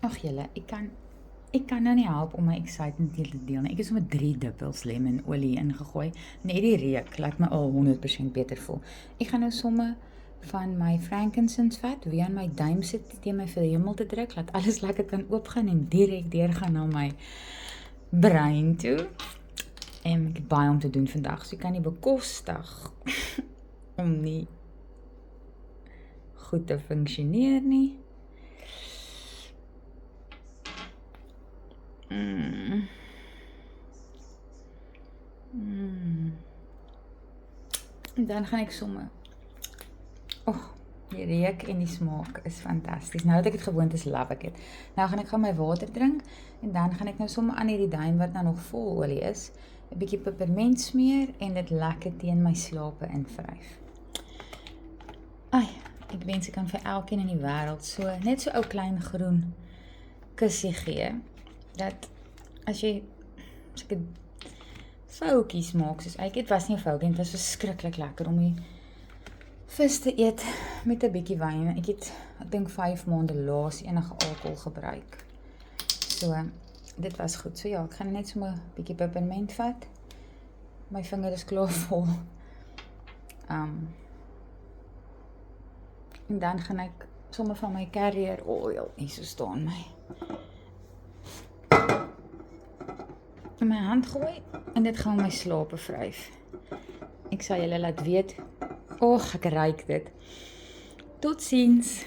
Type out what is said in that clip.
Ag julle, ek kan nou nie help om my excitement hier te deel nie. Ek het sommer 3 druppels lemon-olie ingegooi. Net die reuk laat my al 100% beter voel. Ek gaan nou sommer van my frankincense vat weer aan my duim sit teen my verhemel te druk, laat alles lekker kan oopgaan en direk deurgaan na my brein toe. En ek het baie om te doen vandag, so ek kan nie bekostig om nie goed te funksioneer nie. En dan gaan ek sommer. Die reuk en die smaak is fantasties. Nou dat ek het gewoond is, love ek het. Nou gaan ek my water drink en dan gaan ek nou sommer aan hierdie duim wat nou nog vol olie is, 'n bietjie peperment smeer en dit lekker teen my slape invryf. Ek wens ek kan vir elkeen in die wêreld net so ou klein groen kussie gee, dat as jy sulke foutjies maak, soos ek was nie 'n foutjie, dit was verskriklik lekker om die vis te eet met 'n bietjie wyn. Ek dink 5 maande laas enige alkohol gebruik. So, dit was goed. So ja, ek gaan net so 'n bietjie peperment vat. My vinger is klaar vol. En dan gaan ek sommer van my carrier oil, hier so staan my, in my hand gooi en dit gaan my slape vryf. Ek sal julle laat weet. Ek ruik dit. Totsiens.